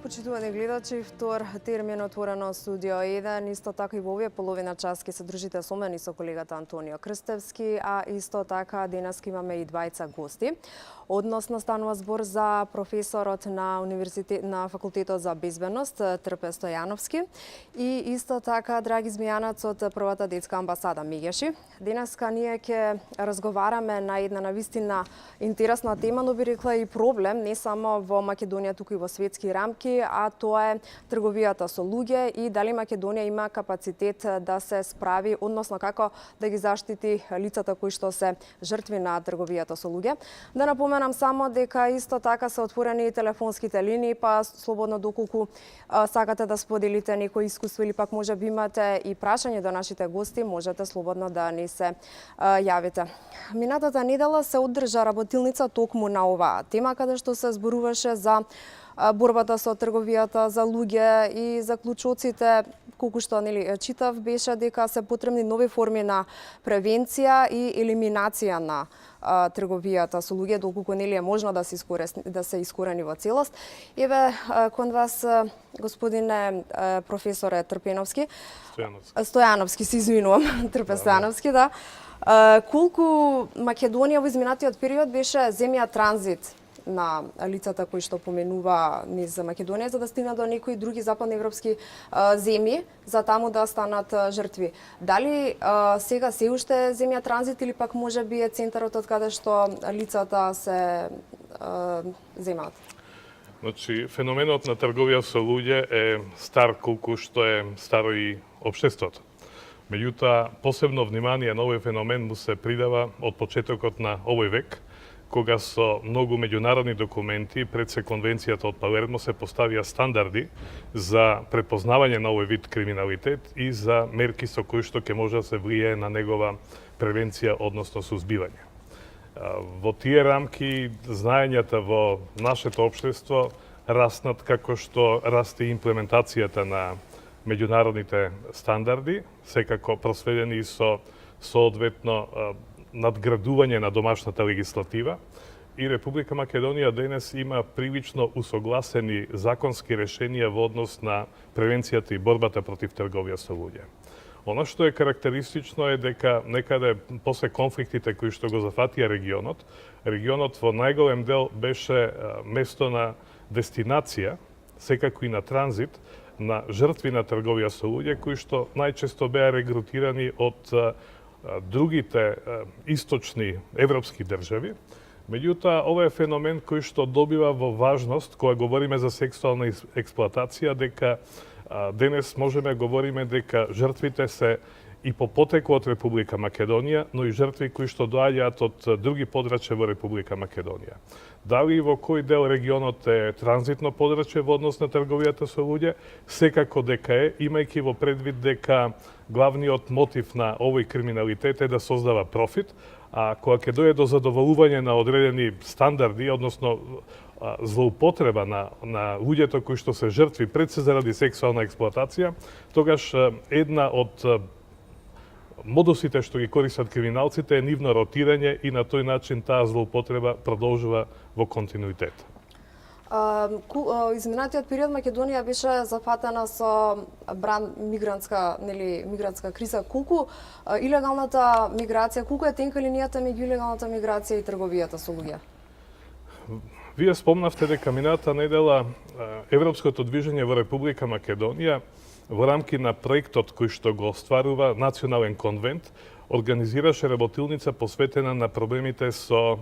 почитувани гледачи, втор термин отворено студио 1, исто така и во овие половина час ќе се дружите со мене и со колегата Антонио Крстевски, а исто така денес имаме и двајца гости. Односно станува збор за професорот на факултетот за безбедност Трпе Стојановски и исто така драги змијанац од првата детска амбасада Мегеши. Денеска ние ќе разговараме на една навистина интересна тема, но би рекла и проблем не само во Македонија, туку и во светски рамки, а тоа е трговијата со луѓе и дали Македонија има капацитет да се справи, односно како да ги заштити лицата кои што се жртви на трговијата со луѓе. Да напоменам само дека исто така се отворени и телефонските линии, па слободно доколку сакате да споделите некој искуство или пак може би имате и прашање до нашите гости, можете слободно да ни се јавите. Минатата недела се одржа работилница токму на оваа тема, каде што се зборуваше за борбата со трговијата за луѓе и заклучоците, колку што читав, беше дека се потребни нови форми на превенција и елиминација на трговијата со луѓе, доколку е можно да се искорени во целост. Еве, кон вас, господине професоре Трпеновски. Стојановски, се извинувам, Трпе Стојановски, да. Колку Македонија во изминатиот период беше земја транзит на лицата кои што поменува низ Македонија за да стигнат до некои други западноевропски земји за таму да станат жртви. Дали сега се уште земја транзит или пак може би е центарот од каде што лицата се земаат? Значи, феноменот на трговија со луѓе е стар колку што е старо и општеството. Меѓутоа, посебно внимание на овој феномен му се придава од почетокот на овој век, кога со многу меѓународни документи пред се конвенцијата од Палермо се поставија стандарди за препознавање на овој вид криминалитет и за мерки со кои што ќе може да се влијае на негова превенција, односно сузбивање. Во тие рамки знаењата во нашето општество раснат како што расте имплементацијата на меѓународните стандарди, секако проследени со соодветно надградување на домашната легислатива и Република Македонија денес има прилично усогласени законски решенија во однос на превенцијата и борбата против трговија со луѓе. Оно што е карактеристично е дека некаде после конфликтите кои што го зафатија регионот во најголем дел беше место на дестинација, секако и на транзит, на жртви на трговија со луѓе, кои што најчесто беа регрутирани од другите источни европски држави. Меѓутоа, ова е феномен кој што добива во важност кога говориме за сексуална експлоатација, дека денес можеме говориме дека жртвите се и по потекло од Република Македонија, но и жртви кои што доаѓаат од други подрачја во Република Македонија. Дали и во кој дел регионот е транзитно подрачје во однос на трговијата со луѓе, секако дека е, имајќи во предвид дека главниот мотив на овој криминалитет е да создава профит, а кога ќе дојде до задоволување на одредени стандарди, односно злоупотреба на луѓето кои што се жртви пред се заради сексуална експлоатација, тогаш една од модусите што ги користат криминалците е нивно ротирање и на тој начин таа злоупотреба продолжува во континуитет. Изминатиот период Македонија беше зафатена со мигрантска криза. Колку илегалната миграција, колку е тенка линијата меѓу илегалната миграција и трговијата со луѓе? Вие спомнавте дека минатата недела Европското движење во Република Македонија во рамки на проектот кој што го остварува Национален конвент, организираше работилница посветена на проблемите со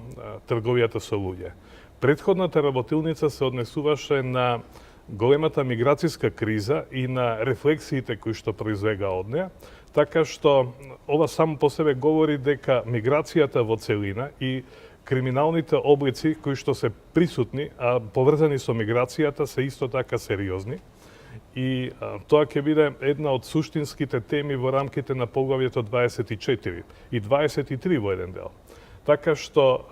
трговијата со луѓе. Предходната работилница се однесуваше на големата миграцијска криза и на рефлексиите кои што произлега од неа, така што ова само по себе говори дека миграцијата во целина и криминалните облици кои што се присутни, а поврзани со миграцијата, се исто така сериозни. И тоа ќе биде една од суштинските теми во рамките на поглавјето 24 и 23 во еден дел. Така што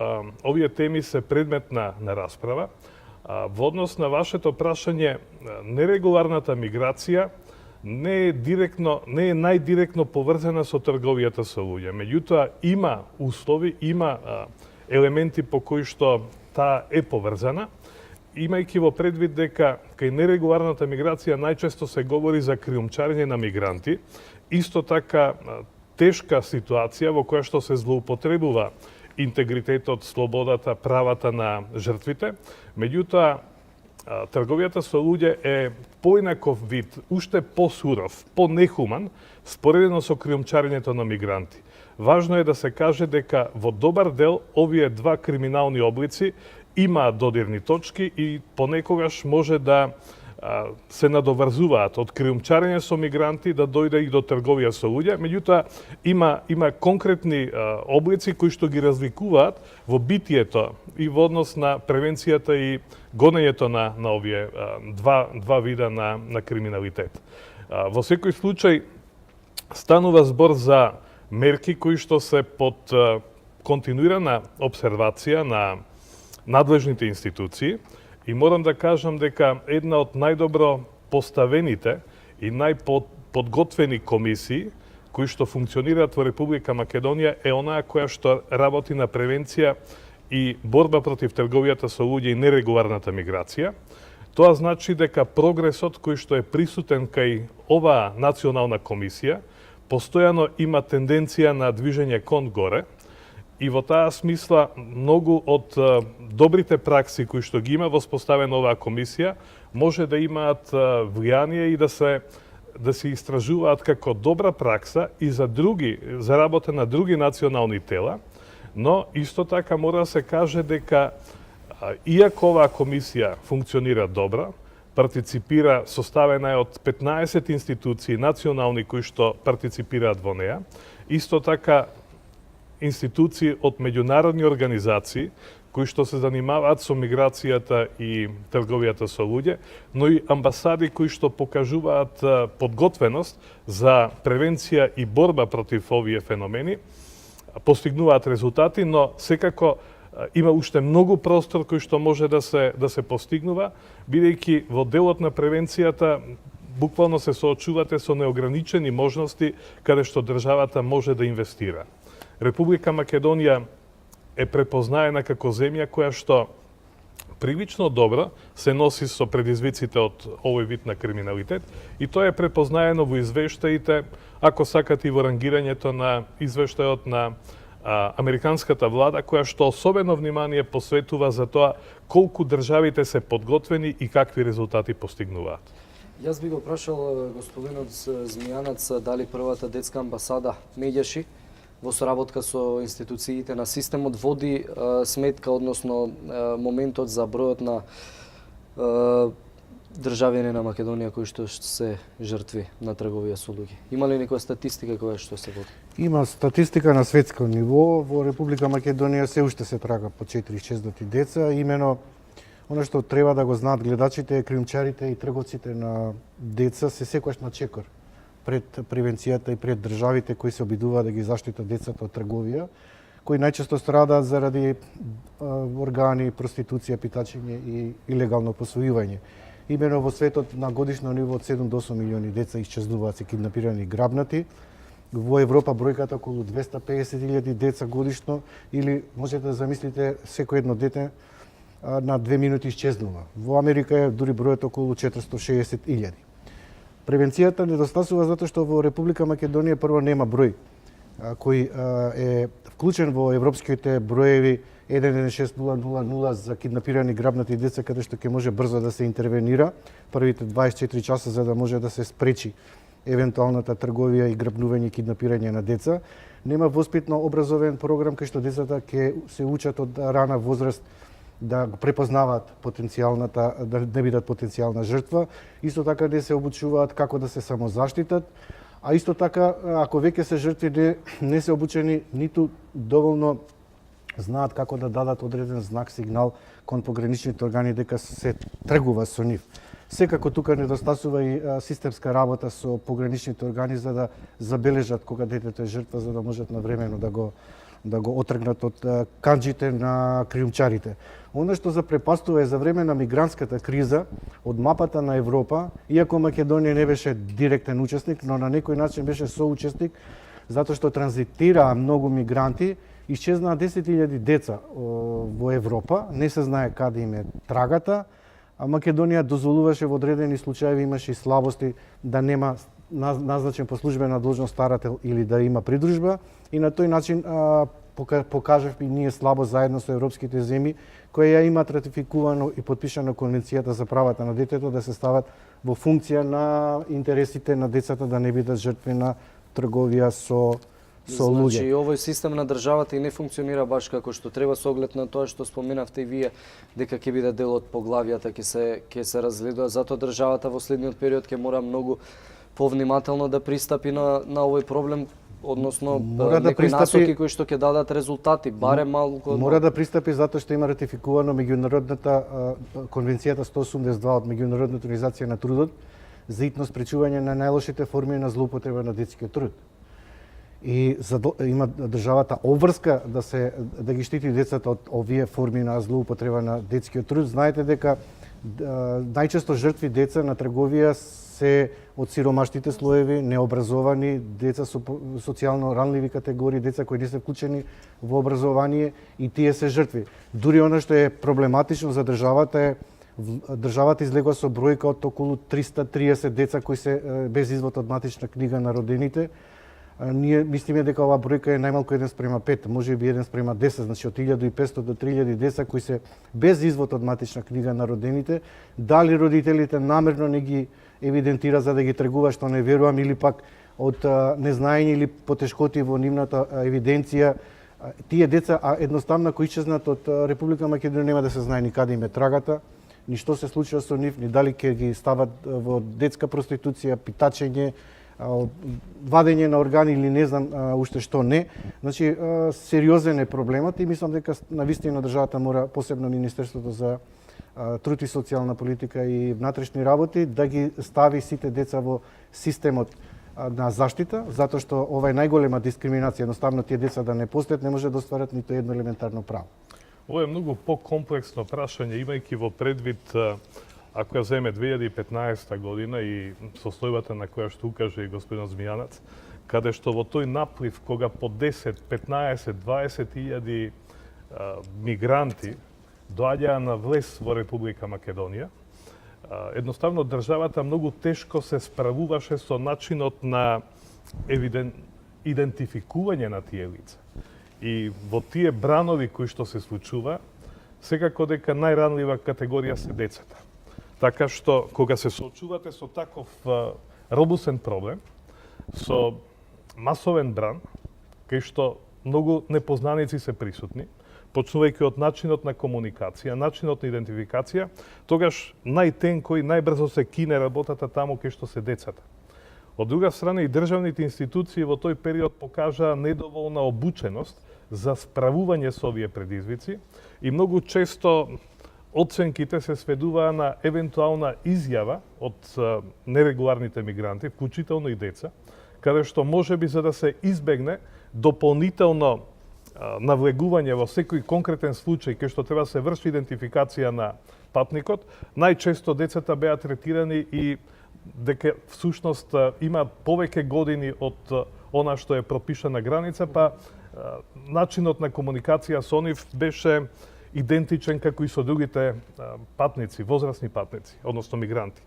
овие теми се предмет на расправа. Во однос на вашето прашање, нерегуларната миграција не е најдиректно поврзана со трговијата со луѓе. Меѓутоа има услови, има елементи по кои што таа е поврзана имајќи во предвид дека кај нерегуларната миграција најчесто се говори за криумчарење на мигранти, исто така тешка ситуација во која што се злоупотребува интегритетот, слободата, правата на жртвите. Меѓутоа, трговијата со луѓе е поинаков вид, уште посуров, понехуман, споредено со криумчарењето на мигранти. Важно е да се каже дека во добар дел овие два криминални облици имаат додирни точки и понекогаш може да се надоврзуваат од криумчарење со мигранти да дојде и до трговија со луѓе, меѓутоа има конкретни облици кои што ги разликуваат во битието и во однос на превенцијата и гонењето на овие два вида на криминалитет. Во секој случај станува збор за мерки кои што се под континуирана обсервација на надлежните институции. И морам да кажам дека една од најдобро поставените и најподготвени комисии кои што функционираат во Република Македонија е онаа која што работи на превенција и борба против трговијата со луѓе и нерегуларната миграција. Тоа значи дека прогресот кој што е присутен кај оваа национална комисија постојано има тенденција на движење кон горе. И во таа смисла, многу од добрите пракси кои што ги има воспоставена оваа комисија, може да имаат влијание и да се истражуваат како добра пракса и за работа на други национални тела, но исто така мора да се каже дека иако оваа комисија функционира добро, партиципира, составена е од 15 институции национални кои што партиципираат во неа, исто така институции од меѓународни организации кои што се занимаваат со миграцијата и трговијата со луѓе, но и амбасади кои што покажуваат подготвеност за превенција и борба против овие феномени, постигнуваат резултати, но секако има уште многу простор кој што може да се постигнува, бидејќи во делот на превенцијата буквално се соочувате со неограничени можности каде што државата може да инвестира. Република Македонија е препознаена како земја која што прилично добро се носи со предизвиците од овој вид на криминалитет и тоа е препознаено во извештаите, ако сакате и во рангирањето на извештајот на американската влада, која што особено внимание посветува за тоа колку државите се подготвени и какви резултати постигнуваат. Јас би го прашал господинот Змијанац дали првата детска амбасада Меѓаши во соработка со институциите на системот води сметка, односно моментот за бројот на државјани на Македонија кои што се жртви на трговија со луѓе. Има ли некоја статистика која што се води? Има статистика на светско ниво. Во Република Македонија се уште се трага по 4-600 деца. Имено она што треба да го знаат гледачите, криумчарите и трговците на деца се секогаш на чекор пред превенцијата и пред државите кои се обидуваат да ги заштитат децата од трговија, кои најчесто страдаат заради органи, проституција, питачење и илегално посвојување. Имено во светот на годишно ниво од 7 до 8 милиони деца исчезнуваат, се киднапирани и грабнати. Во Европа бројката околу 250.000 деца годишно, или можете да замислите секој едно дете на 2 минути исчезнува. Во Америка е дури бројот околу 460.000. Превенцијата недостасува затоа што во Република Македонија прво нема број кој е вклучен во европските броеви 116000 за киднапирани грабнати деца, каде што ќе може брзо да се интервенира првите 24 часа за да може да се спречи евентуалната трговија и грабнување и киднапирање на деца. Нема воспитно образовен програм кај што децата ќе се учат од рана возраст да го препознаваат потенцијалната, да не бидат потенцијална жртва. Исто така не се обучуваат како да се самозаштитат, а исто така ако веќе се жртви не се обучени ниту доволно знаат како да дадат одреден знак, сигнал кон пограничните органи дека се тргува со нив. Секако тука недостасува и системска работа со пограничните органи за да забележат кога детето е жртва, за да можат навремено да го отргнат од канџите на криумчарите. Оно што запрепастува е за време на мигрантската криза од мапата на Европа, иако Македонија не беше директен учесник, но на некој начин беше соучесник, затоа што транзитираа многу мигранти, исчезнаа 10.000 деца во Европа, не се знае каде им е трагата, а Македонија дозволуваше во одредени случаи, имаше и слабости да нема назначен по службена должност старател или да има придружба, и на тој начин покажавме ние слабо заедно со европските земји кои ја имаат ратификувано и подпишано Конвенцијата за правата на детето да се стават во функција на интересите на децата, да не бидат жртви на трговија со луѓе. Значи, овој систем на државата и не функционира баш како што треба, со оглед на тоа што споменавте и вие, дека ќе биде дел од поглавијата, ќе се разгледува. Затоа државата во следниот период ќе мора многу повнимателно да пристапи на овој проблем, односно некои насоки кои што ќе дадат резултати, барем малку. Мора да пристапи затоа што има ратификувано меѓународната Конвенцијата 182 од Меѓународната организација на трудот за итно спречување на најлошите форми на злоупотреба на детскиот труд. И има државата обврска да ги штити децата од овие форми на злоупотреба на детскиот труд. Знаете дека најчесто жртви деца на трговија се од сиромаштите слоеви, необразовани, деца со социјално ранливи категории, деца кои не се вклучени во образование, и тие се жртви. Дури она што е проблематично за државата е државата излегува со бројка од околу 330 деца кои се без извод од матична книга на родените. Ние мислиме дека оваа бројка е најмалку 1:5, може би 1:10, значи од 1500 до 3000 деца кои се без извод од матична книга на родените. Дали родителите намерно не ги евидентира за да ги тргува, што не верувам, или пак од незнаење или потешкоти во нивната евиденција, тие деца едноставно кои исчезнат од Република Македонија нема да се знае ни каде им е трагата, ни што се случува со нив, ни дали ќе ги стават во детска проституција, питачење, вадење на органи или не знам уште што не. Значи, сериозен е проблемот и мислам дека навистина државата мора, посебно Министерството за труд и социјална политика и внатрешни работи, да ги стави сите деца во системот на заштита, затоа што ова е најголема дискриминација. Едноставно тие деца да не постојат, не може да остварат ниту едно елементарно право. Ова е многу покомплексно прашање, имајќи во предвид, ако ја земе 2015 година и состојбата на која што укаже и господин Змијанац, каде што во тој наплив, кога по 10, 15, 20 илјади мигранти доаѓаа на влез во Република Македонија, едноставно државата многу тешко се справуваше со начинот на идентификување на тие лица. И во тие бранови кои што се случува, секако дека најранлива категорија се децата. Така што, кога се соочувате со таков робусен проблем, со масовен бран, кај што многу непознаници се присутни, почнувајќи од начинот на комуникација, начинот на идентификација, тогаш најтенко и најбрзо се кине работата таму кај што се децата. Од друга страна, и државните институции во тој период покажаа недоволна обученост за справување со овие предизвици и многу често оценките се сведуваа на евентуална изјава од нерегуларните мигранти, вклучително и деца, каде што може би за да се избегне дополнително навлегување во секој конкретен случај кај што треба да се врши идентификација на патникот, најчесто децата беа третирани и дека всушност имаат повеќе години од она што е пропишана граница, па начинот на комуникација со нив беше идентичен како и со другите патници, возрастни патници, односно мигранти.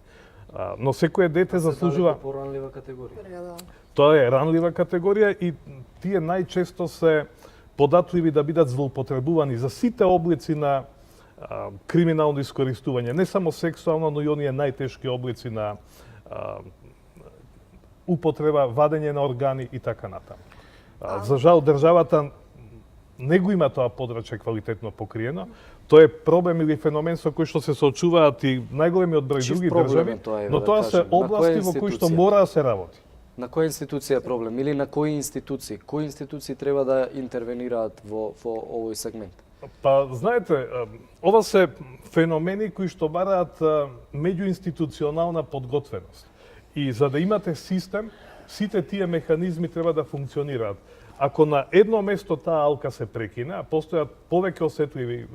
Но секој дете заслужува поранлива категорија. Тоа е ранлива категорија и тие најчесто се податливи да бидат злоупотребувани за сите облици на криминално искористување, не само сексуално, но и оние најтешки облици на употреба, вадење на органи и така натаму. За жал, државата не го има тоа подрачје квалитетно покриено. Тоа е проблем или феномен со кој што се соочуваат и најголемиот број други држави, но тоа се области во кои што мора да се работи. На која институција е проблем или на кои институции? Кои институции треба да интервенираат во овој сегмент? Па, знаете, ова се феномени кои што бараат меѓуинституционална подготвеност. И за да имате систем, сите тие механизми треба да функционираат. Ако на едно место таа алка се прекине, а постојат повеќе осетливи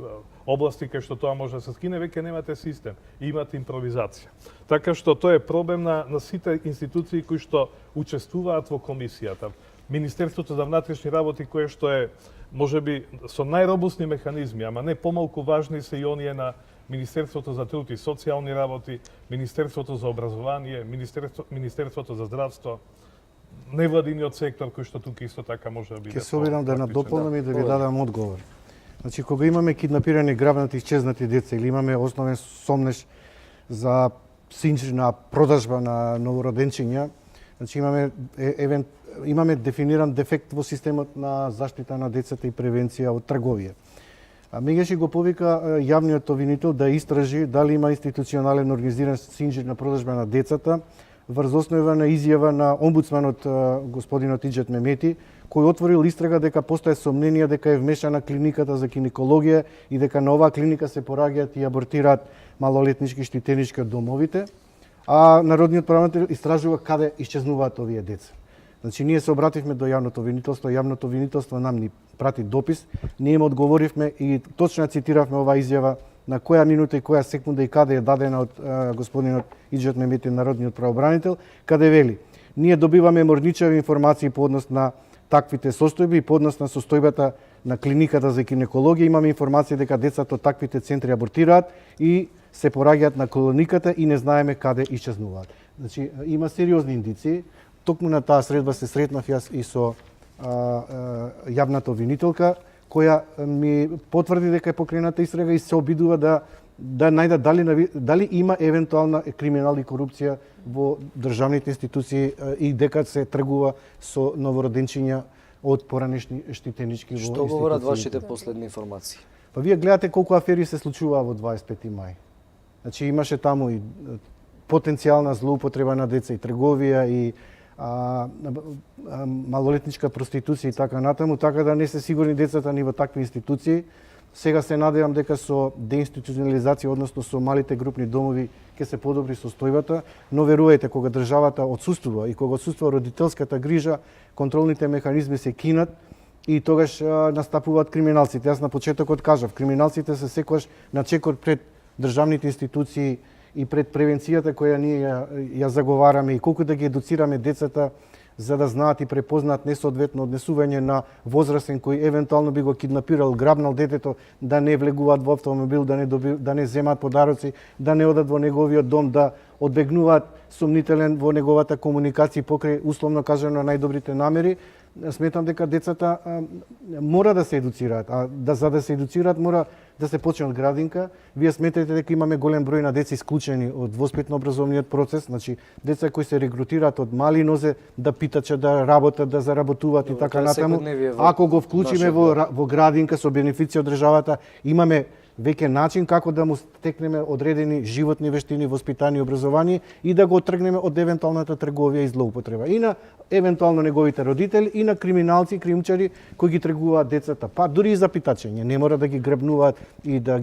области кај што тоа може да се скине, веќе немате систем и имате импровизација. Така што тоа е проблем на сите институции кои што учествуваат во комисијата. Министерството за внатрешни работи, кое што е можеби со најробусни механизми, ама не помалку важни се и оние на Министерството за труд и социјални работи, Министерството за образование, Министерството за здравство, невладиниот сектор кој што тука исто така може да биде. Ќе се обидам да надополнам и да ви Повеќе. дадам одговор. Значи, кога имаме киднапирани, грабнати, исчезнати деца или имаме основен сомнеш за синџна продажба на новороденчиња, значи имаме дефиниран дефект во системот на заштита на децата и превенција од трговија. Мегаши го повика јавниот обвинител да истражи дали има институционален организиран синџир на продажба на децата врз основа на изјава на омбудсманот господинот Иџет Мемети, кој отворил истрага дека постоje сомнение дека е вмешана клиниката за гинекологија и дека на оваа клиника се пораѓаат и абортираат малолетнички штитенички од домовите, а народниот правобранител истражува каде исчезнуваат овие деца. Значи, ние се обративме до јавното обвинителство нам ни прати допис, ние им одговоривме и точно цитиравме оваа изјава на која минута и која секунда и каде е дадена од господинот Иџет Мемети, народниот правобранител, каде вели: ние добиваме морничави информации по однос на таквите состојби и по однос на состојбата на клиниката за гинекологија. Имаме информација дека децата од таквите центри абортираат и се пораѓаат на клиниката и не знаеме каде исчезнуваат. Значи, има сериозни индиции. Токму на таа средба се сретнав јас и со јавната обвинителка, која ми потврди дека е покрената истрага и се обидува да најде дали има евентуална криминал и корупција во државните институции и дека се тргува со новороденчиња од поранешни штитенички во институциите. Што говорат вашите последни информации? Па вие гледате колку афери се случуваа во 25 мај. Значи имаше таму и потенцијална злоупотреба на деца и трговија и малолетничка проституција и така натаму, така да не се сигурни децата ни во такви институции. Сега се надевам дека со деинституционализација, односно со малите групни домови, ќе се подобри состојбата, но верувајте, кога државата отсуствува и кога отсуствува родителската грижа, контролните механизми се кинат и тогаш настапуваат криминалците. Јас на почетокот кажав, криминалците се секогаш на чекор пред државните институции и пред превенцијата која ние ја заговараме и колку да ги едуцираме децата за да знаат и препознаат несоодветно однесување на возрастен кој евентуално би го киднапирал, грабнал детето, да не влегуваат во автомобил, да не земаат подароци, да не одат во неговиот дом, да одбегнуваат сомнителен во неговата комуникација покрај условно кажано најдобрите намери. Сметам дека децата мора да се едуцираат, за да се едуцираат мора да се почне од градинка. Вие сметате дека имаме голем број на деца исклучени од воспитно-образовниот процес, значи деца кои се регрутираат од мали нозе да питачат, да работат, да заработуваат и така натаму. Ако го вклучиме во градинка со бенефиција од државата, имаме веќе начин како да му стекнеме одредени животни вештини, воспитание и образование и да го отргнеме од евентуалната трговија и злоупотреба. И на евентуално неговите родители, и на криминалци, кримчари кои ги тргуваат децата. Па дури и за питачење, не мора да ги грабнуваат и да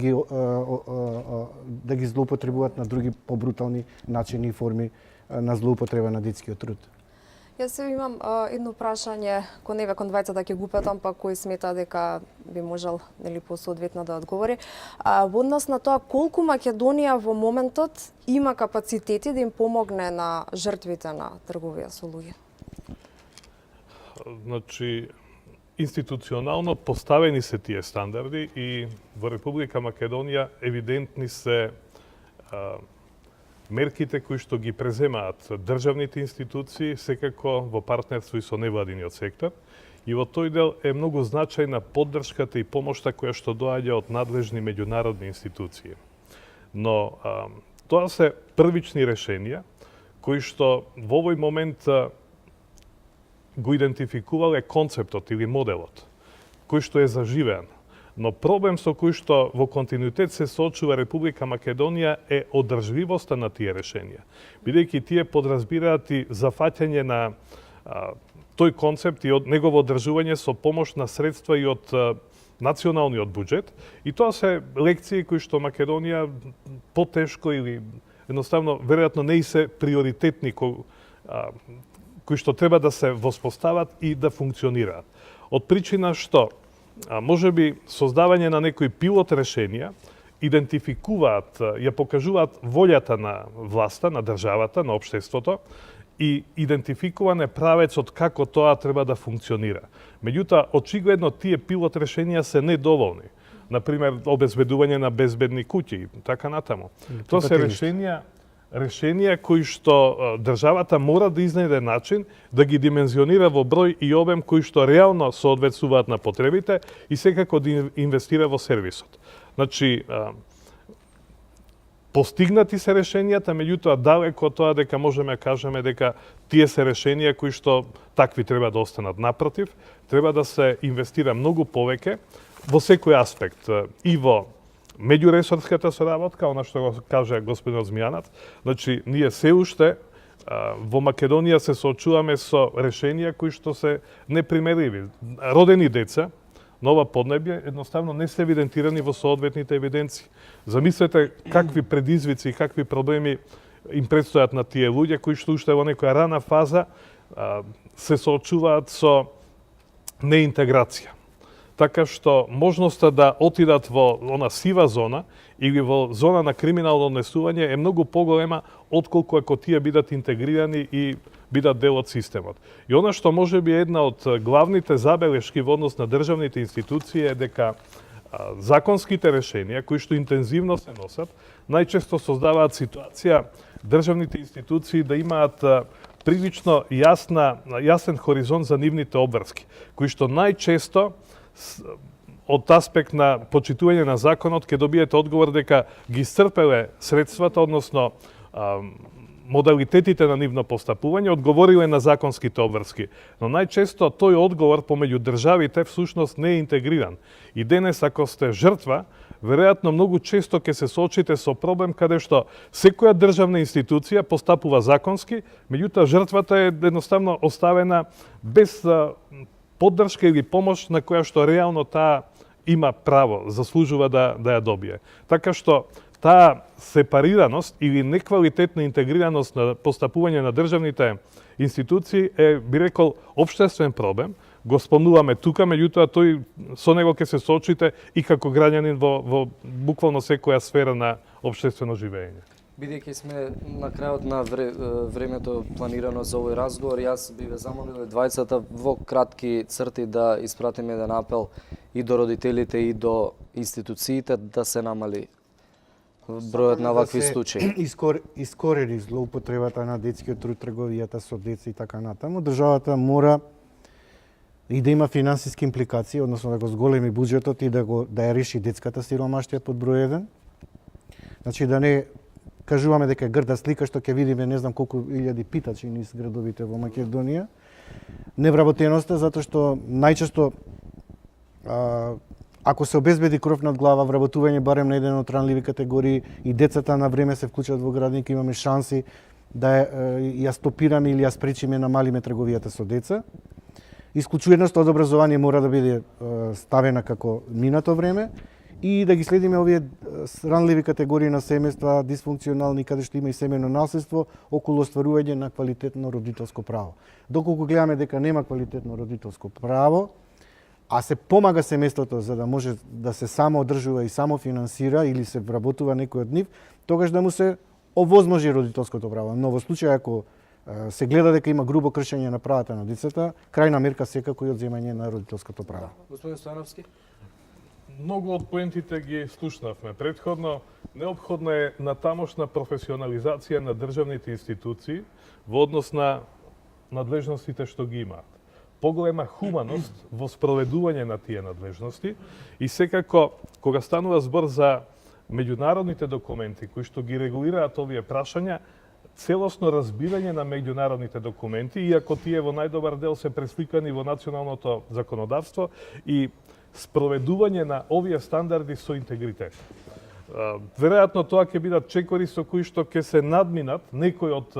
ги злоупотребуваат на други побрутални начини и форми на злоупотреба на детскиот труд. Јас имам едно прашање кон еве кон двајцата ќе го упатам, па кој смета дека би можел нели посоодветно да одговори. Во однос на тоа колку Македонија во моментот има капацитети да им помогне на жртвите на трговија со луѓе? Значи, институционално поставени се тие стандарди и во Република Македонија евидентни се мерките кои што ги преземаат државните институции, секако во партнерство и со невладиниот сектор. И во тој дел е многу значајна поддршката и помошта која што доаѓа од надлежни меѓународни институции. Но тоа се првични решенија кои што во овој момент го идентификувале концептот или моделот, кој што е заживеан. Но проблем со кој што во континуитет се соочува Република Македонија е одржливоста на тие решенија. Бидејќи тие подразбираат и зафаќање на тој концепт и од негово одржување со помош на средства и од националниот буџет. И тоа се лекции кои што Македонија потешко или едноставно веројатно не и се приоритетни кои што треба да се воспостават и да функционираат. Од причина што може би создавање на некои пилот решенија идентификуваат, ја покажуваат волјата на власта, на државата, на општеството и идентификуване правецот како тоа треба да функционира. Меѓутоа, очигледно тие пилот решенија се недоволни. например, обезбедување на безбедни куќи, така натаму. Тоа се решенија кои што државата мора да изнајде начин да ги димензионира во број и обем кои што реално соодветствуваат на потребите и секако да инвестира во сервисот. Значи, постигнати се решенијата, меѓутоа далеко од тоа дека можеме да кажеме дека тие се решенија кои што такви треба да останат. Напротив, треба да се инвестира многу повеќе во секој аспект и во меѓуресорската соработка, она што го каже господин Змијанац. Значи, ние се уште во Македонија се соочуваме со решенија кои што се непримериви. Родени деца на ова поднебје едноставно не се евидентирани во соодветните евиденции. Замислете какви предизвици и какви проблеми им предстојат на тие луѓе кои што уште во некоја рана фаза се соочуваат со неинтеграција. Така што можноста да отидат во она сива зона или во зона на криминално однесување е многу поголема отколку ако тие бидат интегрирани и бидат дел од системот. И она што може би една од главните забелешки во однос на државните институции е дека законските решенија кои што интензивно се носат, најчесто создаваат ситуација државните институции да имаат прилично јасен хоризонт за нивните обврски, кои што најчесто од аспект на почитување на законот ќе добиете одговор дека ги исцрпеле средствата, односно модалитетите на нивно постапување, одговориле на законските обврски. Но најчесто тој одговор помеѓу државите всушност не е интегриран. И денес ако сте жртва, веројатно многу често ќе се соочите со проблем каде што секоја државна институција постапува законски, меѓутоа жртвата е едноставно оставена без поддршка или помош на која што реално таа има право, заслужува да ја добие. Така што таа сепарираност или неквалитетна интегрираност на постапување на државните институции е, би рекол, општествен проблем. Го спомнуваме тука, меѓутоа тој со него ќе се соочите и како граѓанин во буквално секоја сфера на општествено живење. Бидејќи сме на крајот на времето планирано за овој разговор, јас би ве замолил двајцата во кратки црти да испратиме еден апел и до родителите и до институциите да се намали бројот на вакви случаи. Искорени злоупотребата на детскиот труд, трговијата со деца и така натаму. Државата мора и да има финансиски импликации, односно да го зголеми буџетот и да ја реши детската сиромаштија под број 1. Значи да не кажуваме дека е грда слика што ќе видиме не знам колку илјади питачи низ градовите во Македонија. Невработеноста, затоа што најчесто ако се обезбеди кров над глава, вработување барем на еден од ранливи категории и децата на време се вклучат во градник, имаме шанси да ја стопираме или ја спречиме, намалиме трговијата со деца. Исклучувањето од образование мора да биде ставена како минато време и да ги следиме овие ранливи категории на семејства, дисфункционални, каде што има и семејно наследство, околу остварување на квалитетно родителско право. Доколку гледаме дека нема квалитетно родителско право, а се помага семејството за да може да се само одржува и само финансира или се вработува некој од нив, тогаш да му се овозможи родителското право. Но во случај ако се гледа дека има грубо кршење на правата на децата, крајна мерка секако и одземање на родителското право. Господин Стојановски? Многу од поентите ги слушнавме претходно. Неопходна е натамошна професионализација на државните институции во однос на надлежностите што ги имаат. Поголема хуманост во спроведување на тие надлежности и секако кога станува збор за меѓународните документи кои што ги регулираат овие прашања, целосно разбирање на меѓународните документи, иако тие во најдобар дел се пресликани во националното законодавство и спроведување на овие стандарди со интегритет. Веројатно тоа ќе бидат чекори со кои што ќе се надминат некои од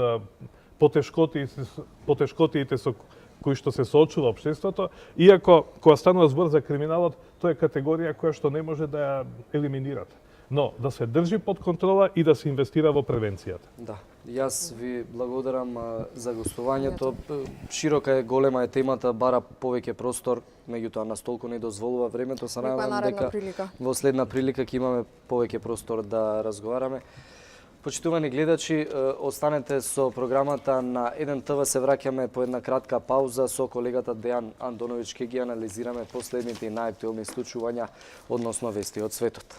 потешкотиите со кои што се соочува општеството, иако кога станува збор за криминалот, тоа е категорија која што не може да ја елиминирате. Но да се држи под контрола и да се инвестира во превенцијата. Да, јас ви благодарам за гостувањето. Широка е, голема е темата, бара повеќе простор, меѓутоа нас толку не дозволува времето. Се надевам дека во следна прилика ќе имаме повеќе простор да разговараме. Почитувани гледачи, останете со програмата на 1 ТВ. Се враќаме по една кратка пауза со колегата Дејан Андоновиќ. Ке ги анализираме последните и најактуелни случувања односно вести од светот.